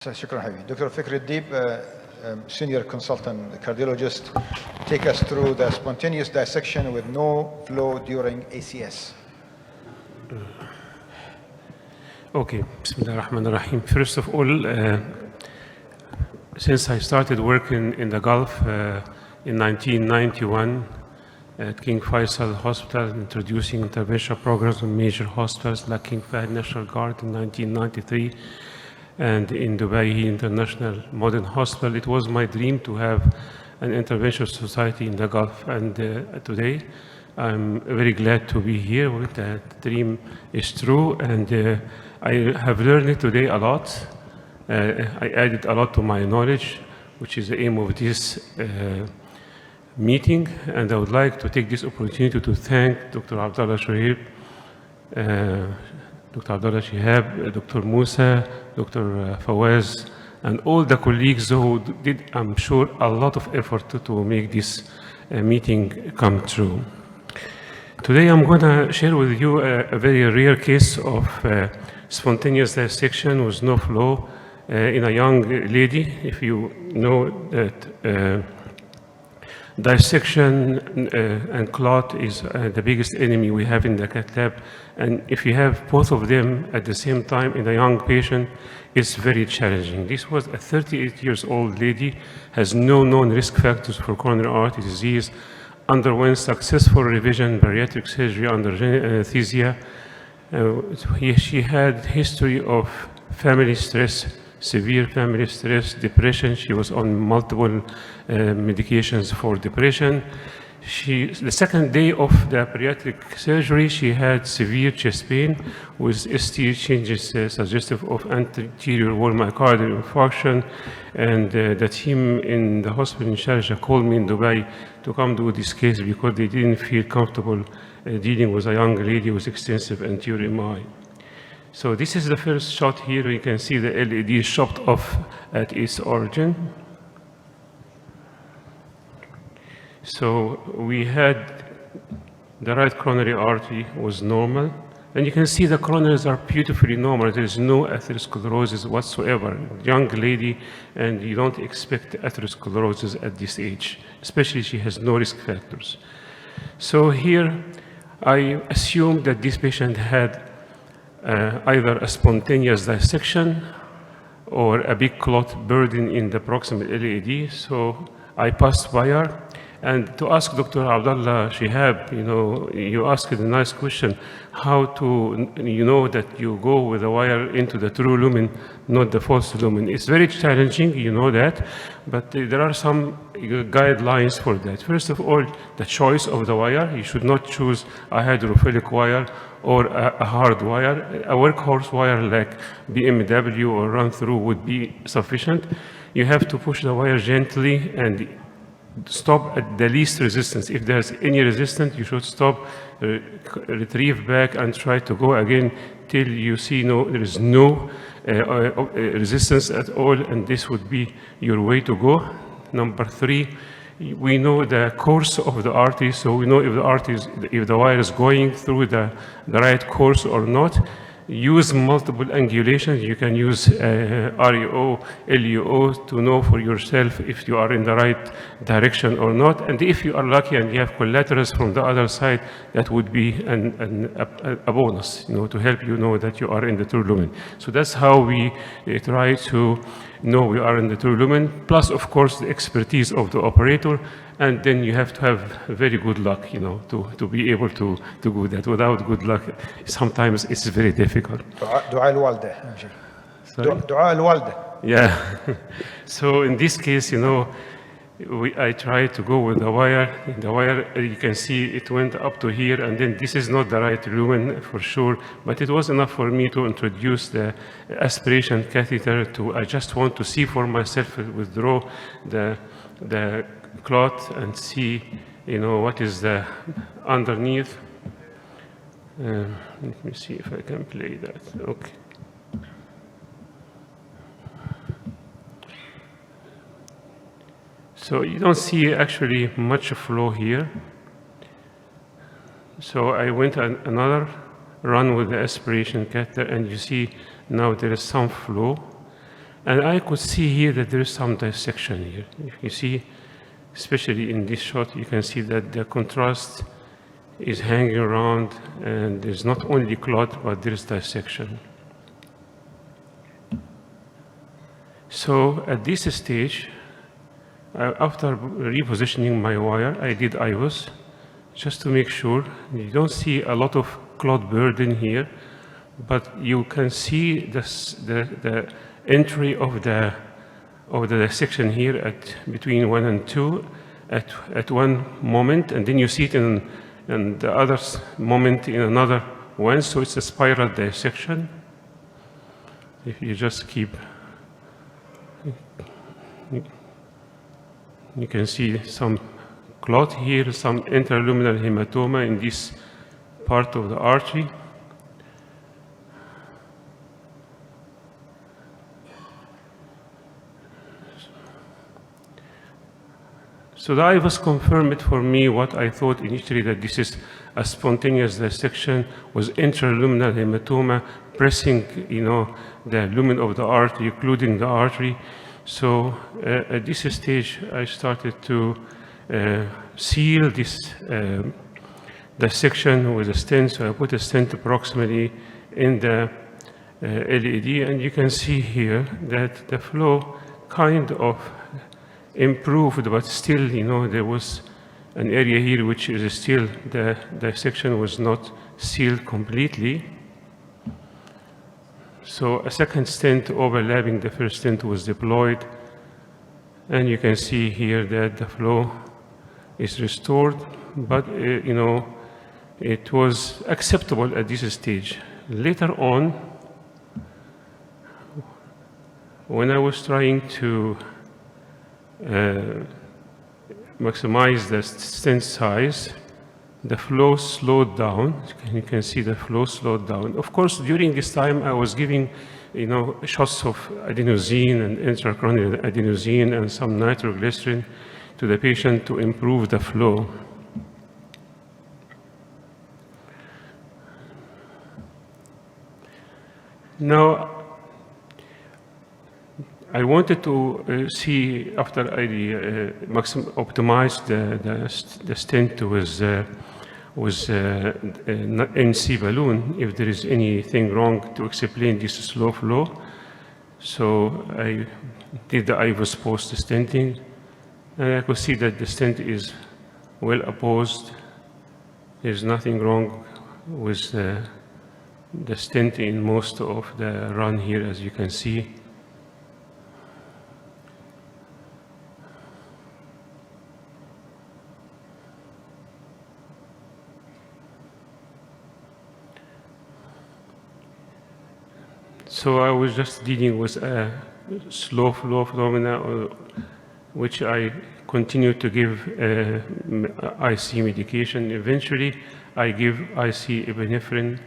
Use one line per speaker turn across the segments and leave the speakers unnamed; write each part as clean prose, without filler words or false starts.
شكرا حبيبي. Dr. Fekry Eldeeb, senior consultant cardiologist, take us through the spontaneous dissection with no flow during ACS.
Okay, Bismillah ar-Rahman ar-Rahim. First of all, since I started working in the Gulf in 1991 at King Faisal Hospital, introducing interventional programs in major hospitals like King Fahd National Guard in 1993, and in Dubai International Modern Hospital, it was my dream to have an interventional society in the Gulf. And today, I'm very glad to be here. That dream is true, and I have learned today a lot. I added a lot to my knowledge, which is the aim of this meeting. And I would like to take this opportunity to thank Dr. Abdullah Shoaib, Dr. Abdullah Shihab, Dr. Musa, Dr. Fawaz, and all the colleagues who did, I'm sure, a lot of effort to make this meeting come true. Today I'm going to share with you a very rare case of spontaneous dissection with no flow in a young lady. If you know that dissection and clot is the biggest enemy we have in the cath lab, and if you have both of them at the same time in a young patient, it's very challenging. This was a 38-year-old lady, has no known risk factors for coronary artery disease, underwent successful revision bariatric surgery under anesthesia. She had history of family stress, severe family stress, depression. She was on multiple medications for depression. The second day of the bariatric surgery, she had severe chest pain with ST changes suggestive of anterior wall myocardial infarction. And the team in the hospital in Sharjah called me in Dubai to come do this case because they didn't feel comfortable dealing with a young lady with extensive anterior MI. So this is the first shot here. You can see the LED chopped off at its origin. So we had the right coronary artery was normal. And you can see the coronaries are beautifully normal. There is no atherosclerosis whatsoever. Young lady, and you don't expect atherosclerosis at this age, especially she has no risk factors. So here, I assume that this patient had either a spontaneous dissection or a big clot burden in the proximal LAD. So I passed by her. And to ask Dr. Abdullah Shihab, you asked a nice question, how to, that you go with a wire into the true lumen, not the false lumen. It's very challenging, you know that, but there are some guidelines for that. First of all, the choice of the wire. You should not choose a hydrophilic wire or a hard wire. A workhorse wire like BMW or run through would be sufficient. You have to push the wire gently and stop at the least resistance. If there's any resistance, you should stop, retrieve back, and try to go again till you see there is no resistance at all, and this would be your way to go. Number 3, we know the course of the artery, so we know if the wire is going through the right course or not. Use multiple angulations. You can use REO, LUO to know for yourself if you are in the right direction or not. And if you are lucky and you have collaterals from the other side, that would be a bonus, to help you know that you are in the true lumen. So that's how we try to know we are in the true lumen, plus, of course, the expertise of the operator. And then you have to have very good luck, to be able to do that. Without good luck, sometimes it's very difficult.
دعاء الوالدة. دعاء الوالدة.
Yeah. So in this case, I tried to go with the wire. The wire, you can see it went up to here, and then this is not the right lumen for sure, but it was enough for me to introduce the aspiration catheter. I just want to see for myself, withdraw the clot and see, what is the underneath. Let me see if I can play that. Okay. So you don't see actually much flow here. So I went another run with the aspiration catheter, and you see now there is some flow. And I could see here that there is some dissection here. If you see, especially in this shot, you can see that the contrast is hanging around, and there's not only clot, but there's dissection. So at this stage, after repositioning my wire, I did IVUS, just to make sure. You don't see a lot of clot burden here, but you can see the entry of the dissection here at between 1 and 2 at one moment, and then you see it in the other moment in another one. So it's a spiral dissection. If you just keep, you can see some clot here, some intraluminal hematoma in this part of the artery. So the IVUS confirmed it for me what I thought initially, that this is a spontaneous dissection with intraluminal hematoma pressing, the lumen of the artery, occluding the artery. So at this stage, I started to seal this dissection with a stent. So I put a stent proximally in the LED, and you can see here that the flow kind of improved, but still, there was an area here which is still, the dissection was not sealed completely. So a second stent overlapping the first stent was deployed, and you can see here that the flow is restored, but it was acceptable at this stage. Later on, when I was trying to maximize the stent size, the flow slowed down. You can see the flow slowed down. Of course, during this time, I was giving, shots of adenosine and intracranial adenosine and some nitroglycerin to the patient to improve the flow. Now, I wanted to see, after I optimized the stent with NC balloon, if there is anything wrong to explain this slow flow. So I did the IVUS post stenting, and I could see that the stent is well opposed. There's nothing wrong with the stent in most of the run here, as you can see. So I was just dealing with a slow flow phenomena, which I continued to give IC medication. Eventually, I give IC epinephrine.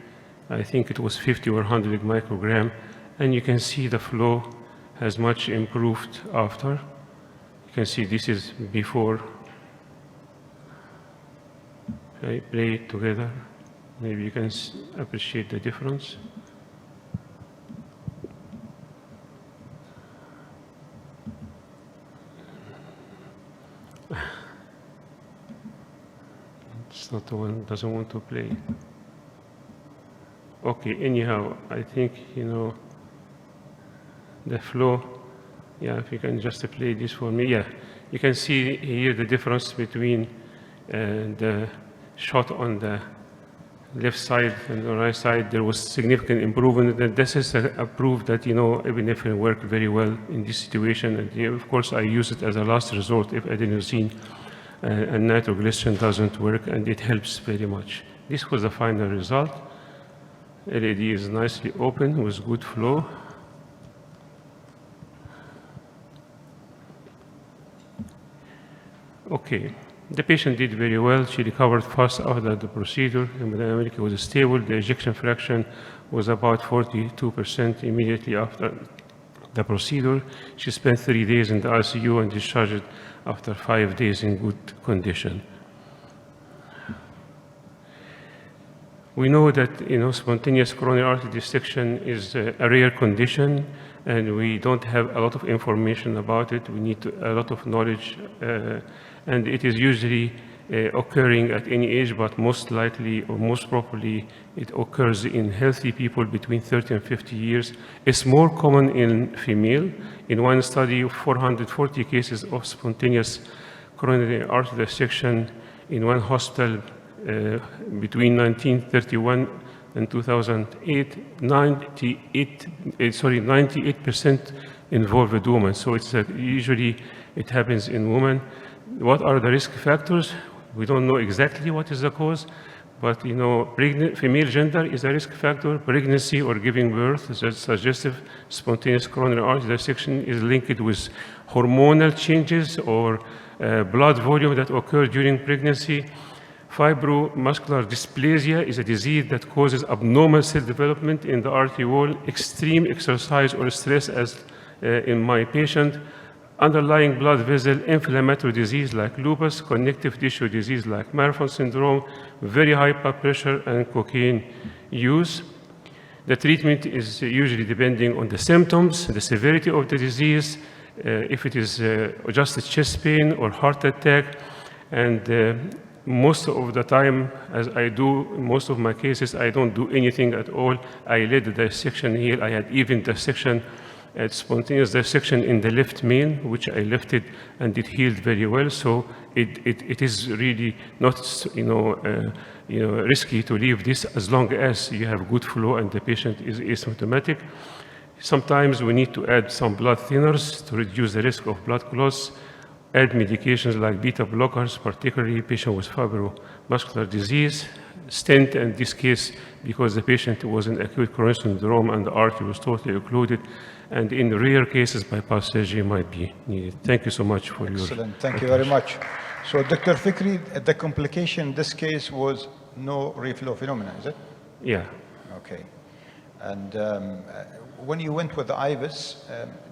I think it was 50 or 100 microgram, and you can see the flow has much improved after. You can see this is before. I play it together. Maybe you can appreciate the difference. It's not the one, doesn't want to play. Okay, anyhow, I think, the flow, yeah, if you can just play this for me. Yeah, you can see here the difference between the shot on the left side and the right side. There was significant improvement, and this is a proof that, epinephrine worked very well in this situation. And of course, I use it as a last resort if adenosine and nitroglycerin doesn't work, and it helps very much. This was the final result. LED is nicely open with good flow. Okay, the patient did very well. She recovered fast after the procedure. Hemodynamic was stable. The ejection fraction was about 42% immediately after the procedure. She spent 3 days in the ICU and discharged after 5 days in good condition. We know that spontaneous coronary artery dissection is a rare condition, and we don't have a lot of information about it. We need a lot of knowledge, and it is usually occurring at any age, but most likely or most probably it occurs in healthy people between 30 and 50 years. It's more common in female. In one study, 440 cases of spontaneous coronary artery dissection in one hospital between 1931 and 2008, 98% involved women. So it's usually it happens in women. What are the risk factors? We don't know exactly what is the cause, but female gender is a risk factor. Pregnancy or giving birth is suggestive. Spontaneous coronary artery dissection is linked with hormonal changes or blood volume that occur during pregnancy. Fibromuscular dysplasia is a disease that causes abnormal cell development in the artery wall, extreme exercise or stress, as in my patient. Underlying blood vessel inflammatory disease like lupus, connective tissue disease like Marfan syndrome, very high blood pressure, and cocaine use. The treatment is usually depending on the symptoms, the severity of the disease, if it is just a chest pain or heart attack, and most of the time, as I do most of my cases, I don't do anything at all. I let the dissection heal. I had even dissection, spontaneous dissection in the left main, which I lifted, and it healed very well. So it is really not risky to leave this as long as you have good flow and the patient is asymptomatic. Sometimes we need to add some blood thinners to reduce the risk of blood clots. Add medications like beta blockers, particularly patient with fibromuscular disease. Stent in this case because the patient was in acute coronary syndrome and the artery was totally occluded. And in rare cases, bypass surgery might be needed. Thank you so much for your
Excellent. Thank you very much. So, Dr. Fekry, the complication in this case was no reflow phenomena, is it?
Yeah.
Okay. And when you went with the IVUS,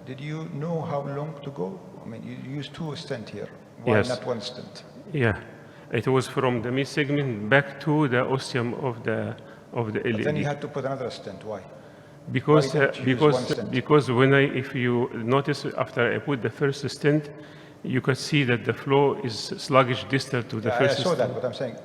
did you know how long to go? I mean, you used 2 stents here. Why
Yes.
not 1 stent?
Yeah. It was from the mid segment back to the ostium of the LAD.
Then you had to put another stent. Why?
Because
Why didn't you use 1 stent?
because if you notice after I put the first stent, you could see that the flow is sluggish distal to the
I
first
saw
stent.
that, but I'm saying,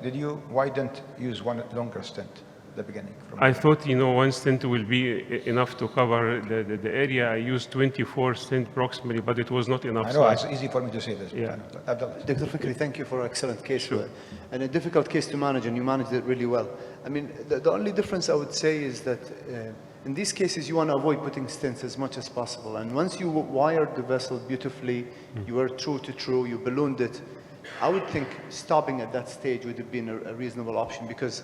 why didn't you use 1 longer stent at the beginning?
I thought 1 stent will be enough to cover the area. I used 24 stent proximally, but it was not enough.
I know, it's easy for me to say this.
Yeah.
Abdullah.
Dr. Fekry, thank you for an excellent case, and a difficult case to manage, and you managed it really well. I mean, the only difference I would say is that in these cases, you want to avoid putting stents as much as possible. And once you wired the vessel beautifully, you were true to true, you ballooned it, I would think stopping at that stage would have been a reasonable option, because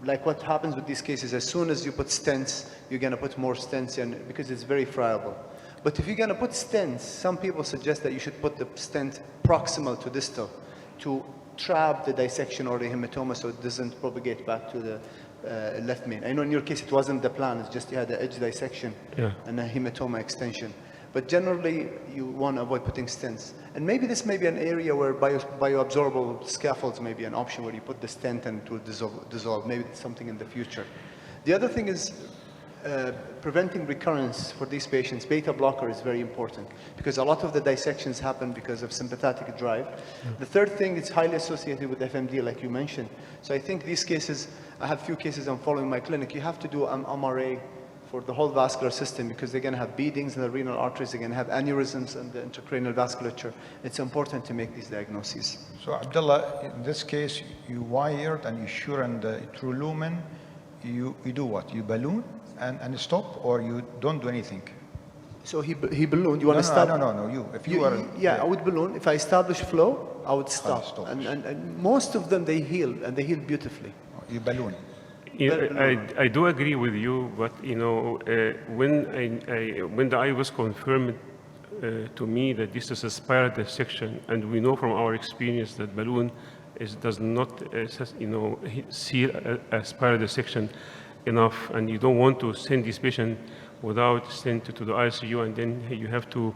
like what happens with these cases, as soon as you put stents, you're going to put more stents in because it's very friable. But if you're going to put stents, some people suggest that you should put the stent proximal to distal to trap the dissection or the hematoma so it doesn't propagate back to the left main. I know in your case it wasn't the plan, it's just you had the edge dissection and a hematoma extension. But generally, you want to avoid putting stents. And maybe this may be an area where bioabsorbable scaffolds may be an option, where you put the stent and it will dissolve. Maybe it's something in the future. The other thing is preventing recurrence for these patients. Beta blocker is very important because a lot of the dissections happen because of sympathetic drive. The third thing is highly associated with FMD, like you mentioned. So I think these cases, I have few cases I'm following in my clinic. You have to do an MRA for the whole vascular system because they're going to have beadings in the renal arteries, they're going to have aneurysms in the intracranial vasculature. It's important to make these diagnoses.
So Abdullah, in this case, you wired and you shortened the true lumen. You do what? You balloon and stop, or you don't do anything?
So he ballooned. You want to stop?
No. If you were...
I would balloon. If I establish flow, I would stop. And most of them, they heal, and they heal beautifully.
You balloon.
I do agree with you, but when the eye was confirmed to me that this is a spiral dissection, and we know from our experience that balloon does not seal a spiral dissection enough, and you don't want to send this patient without stent to the ICU, and then you have to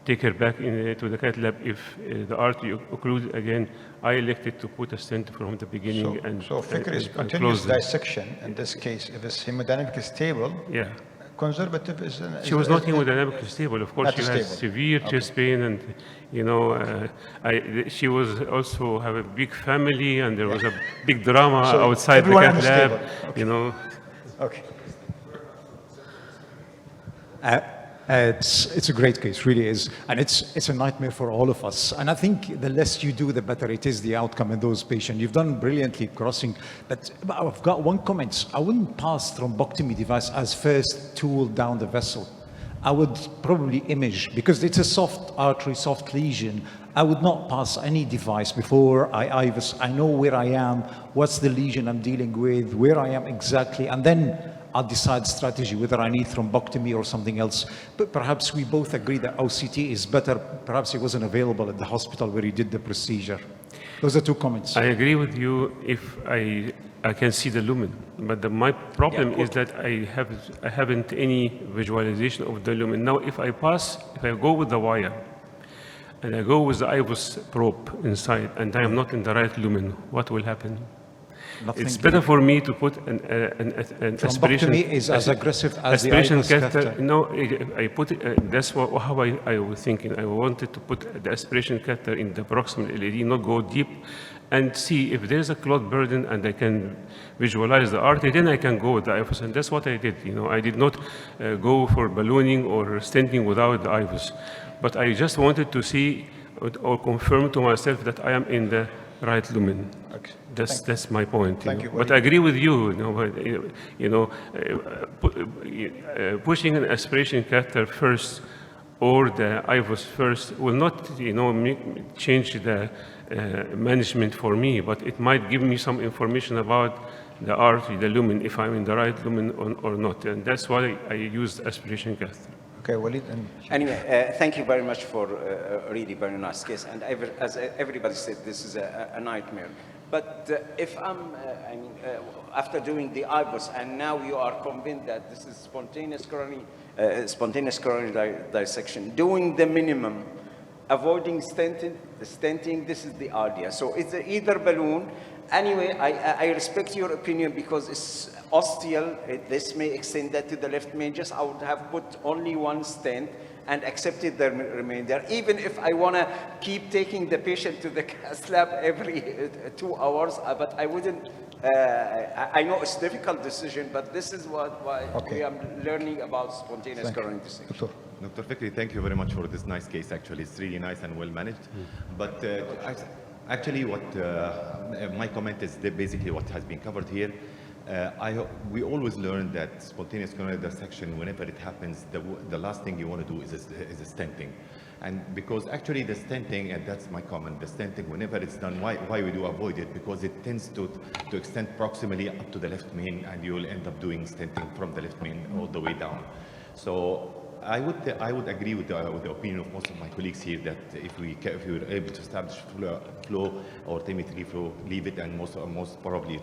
take her back to the cath lab if the artery occluded again. I elected to put a stent from the beginning.
So Fekry, spontaneous dissection, in this case, if it's hemodynamically stable, conservative is...
She was not hemodynamically stable. Of course,
Not
she has
stable.
severe chest pain, and she was also have a big family, and there was a big drama
So
outside the
everyone
cath lab.
unstable. Okay.
It's a great case, really is. And it's a nightmare for all of us. And I think the less you do, the better it is, the outcome in those patients. You've done brilliantly crossing, but I've got one comment. I wouldn't pass thrombectomy device as first tool down the vessel. I would probably image, because it's a soft artery, soft lesion. I would not pass any device before I IVUS. I know where I am, what's the lesion I'm dealing with, where I am exactly, and then I'll decide strategy, whether I need thrombectomy or something else. But perhaps we both agree that OCT is better. Perhaps it wasn't available at the hospital where you did the procedure. Those are two comments.
I agree with you if I can see the lumen, but my problem is that I haven't any visualization of the lumen. Now, if I go with the wire, and I go with the IVUS probe inside, and I am not in the right lumen, what will happen?
Nothing.
It's better for me to put an aspiration.
Thrombectomy is as aggressive as the
aspiration
IVUS
catheter.
catheter.
No, I put it. That's how I was thinking. I wanted to put the aspiration catheter in the proximal LED, not go deep, and see if there's a clot burden, and I can visualize the artery. Then I can go with the IVUS, and that's what I did. I did not go for ballooning or stenting without the IVUS, but I just wanted to see or confirm to myself that I am in the right lumen.
Okay.
That's my point.
Thank you.
But I agree with you. Pushing an aspiration catheter first or the IVUS first will not, change the management for me, but it might give me some information about the artery, the lumen, if I'm in the right lumen or not, and that's why I used aspiration catheter.
Okay, Walid.
Anyway, thank you very much for a really very nice case. And as everybody said, this is a nightmare. But if after doing the IVUS, and now you are convinced that this is spontaneous coronary dissection, doing the minimum, avoiding stenting, this is the idea. So it's either balloon. Anyway, I respect your opinion because it's ostial. This may extend that to the left meninges. I would have put only one stent and accepted the remainder, even if I want to keep taking the patient to the cath lab every 2 hours, but I wouldn't. I know it's a difficult decision, but this is why we are learning about spontaneous coronary dissection.
Dr. Fekry, thank you very much for this nice case. Actually, it's really nice and well managed. But actually, what my comment is basically what has been covered here. We always learn that spontaneous coronary dissection, whenever it happens, the last thing you want to do is a stenting. And because actually the stenting, and that's my comment, the stenting, whenever it's done, why we do avoid it? Because it tends to extend proximally up to the left main, and you will end up doing stenting from the left main all the way down. So I would agree with the opinion of most of my colleagues here that if we were able to establish flow or T3 flow, leave it, and most probably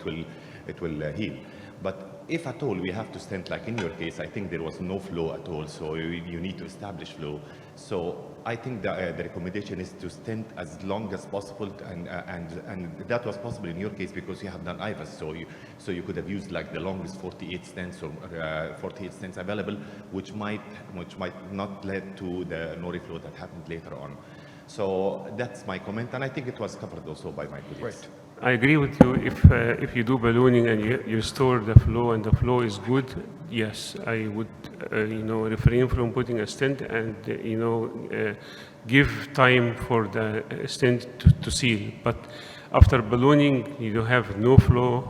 it will heal. But if at all we have to stent, like in your case, I think there was no flow at all, so you need to establish flow. So I think the recommendation is to stent as long as possible, and that was possible in your case because you have done IVUS, so you could have used like the longest 48 stents or 48 stents available, which might not lead to the no reflow that happened later on. So that's my comment, and I think it was covered also by my colleagues.
Right.
I agree with you. If you do ballooning and you store the flow and the flow is good, yes, I would refrain from putting a stent and give time for the stent to seal. But after ballooning, you have no flow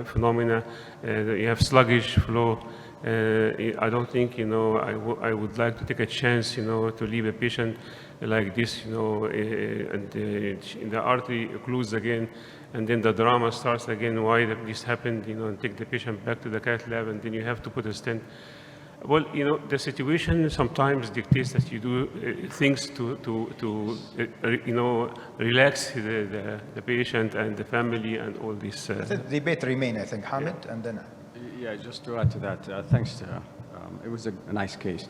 phenomena. You have sluggish flow. I don't think I would like to take a chance to leave a patient like this and the artery occludes again, and then the drama starts again, why this happened, and take the patient back to the cath lab, and then you have to put a stent. Well, the situation sometimes dictates that you do things to relax the patient and the family and all this.
The debate remain, I think, Hamid, and then...
Yeah, just to add to that, thanks. It was a nice case.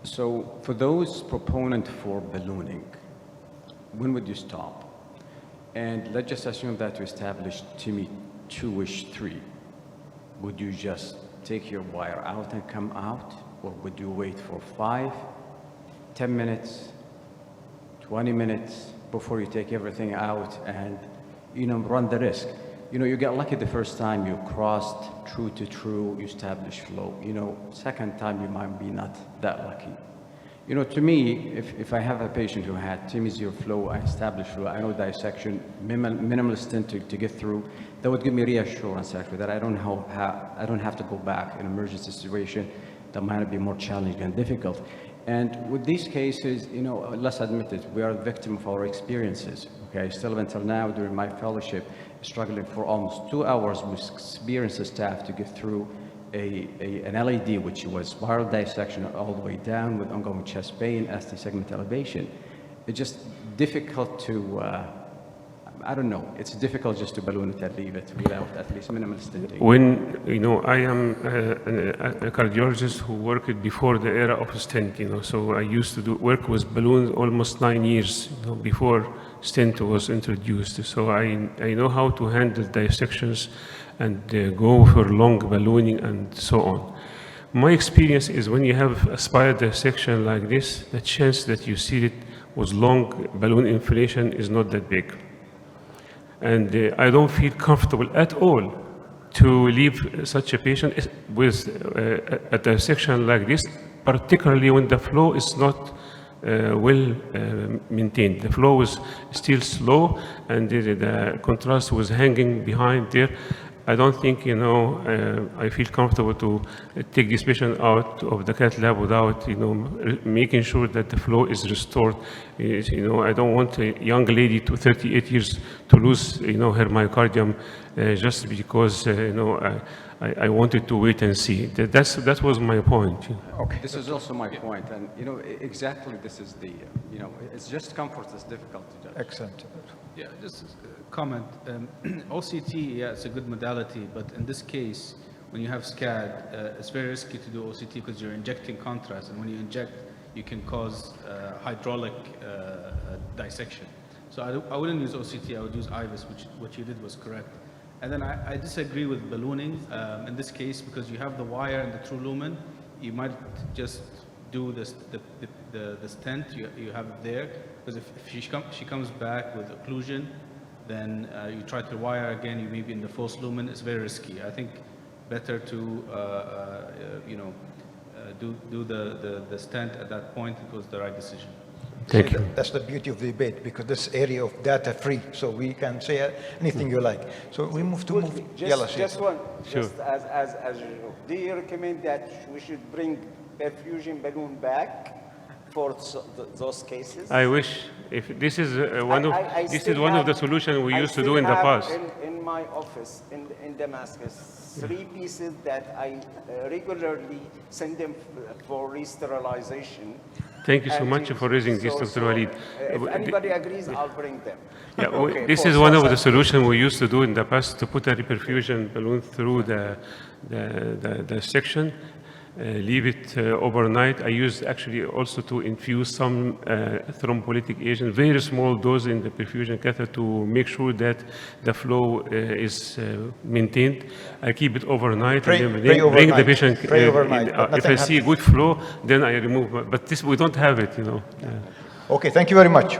So for those proponent for ballooning, when would you stop? And let's just assume that you established TIMI 2-ish 3. Would you just take your wire out and come out, or would you wait for 5, 10 minutes, 20 minutes before you take everything out and, run the risk? You get lucky the first time you crossed true to true, you established flow. Second time you might be not that lucky. To me, if I have a patient who had T0 flow, I established flow, I know dissection, minimal stent to get through, that would give me reassurance actually that I don't have to go back in an emergency situation that might be more challenging and difficult. And with these cases, let's admit it, we are a victim of our experiences. Okay, still until now during my fellowship, struggling for almost 2 hours with experienced staff to get through an LAD, which was viral dissection all the way down with ongoing chest pain, ST segment elevation. It's just difficult to, I don't know, it's difficult just to balloon it and leave it without at least minimal stenting.
When, I am a cardiologist who worked before the era of stent, so I used to work with balloons almost 9 years, before stent was introduced. So I know how to handle dissections and go for long ballooning and so on. My experience is when you have a spinal dissection like this, the chance that you see it with long balloon inflation is not that big. And I don't feel comfortable at all to leave such a patient with a dissection like this, particularly when the flow is not well maintained. The flow is still slow and the contrast was hanging behind there. I don't think, I feel comfortable to take this patient out of the cath lab without, making sure that the flow is restored. I don't want a young lady to 38 years to lose, her myocardium just because, I wanted to wait and see. That was my point.
Okay.
This is also my point, and exactly this is the, it's just comfort that's difficult to judge.
Excellent.
Yeah, just a comment. OCT, yeah, it's a good modality, but in this case, when you have SCAD, it's very risky to do OCT because you're injecting contrast, and when you inject, you can cause hydraulic dissection. So I wouldn't use OCT, I would use IVUS, which what you did was correct. And then I disagree with ballooning in this case because you have the wire and the true lumen. You might just do this, the stent, you have it there. Because if she comes back with occlusion, then you try to wire again, you may be in the false lumen. It's very risky. I think better to do the stent at that point. It was the right decision.
Thank you.
That's the beauty of the debate, because this area of data free, so we can say anything you like. So we move to
Just one, just as usual. Do you recommend that we should bring perfusion balloon back for those cases?
I wish if this is one of the solutions we used to do in the past.
In my office in Damascus, 3 pieces that I regularly send them for re-sterilization.
Thank you so much for raising this, Dr. Walid.
If anybody agrees, I'll bring them.
Yeah,
Okay,
this
for
is one of the
such-
solutions we used to do in the past to put a reperfusion balloon through the section, leave it overnight. I used actually also to infuse some thrombolytic agent, very small dose in the perfusion catheter to make sure that the flow is maintained. I keep it overnight
Pray
and then bring the
overnight.
patient.
Pray overnight, but
If I
nothing
see
happens.
good flow, then I remove. But this we don't have it,
Okay, thank you very much.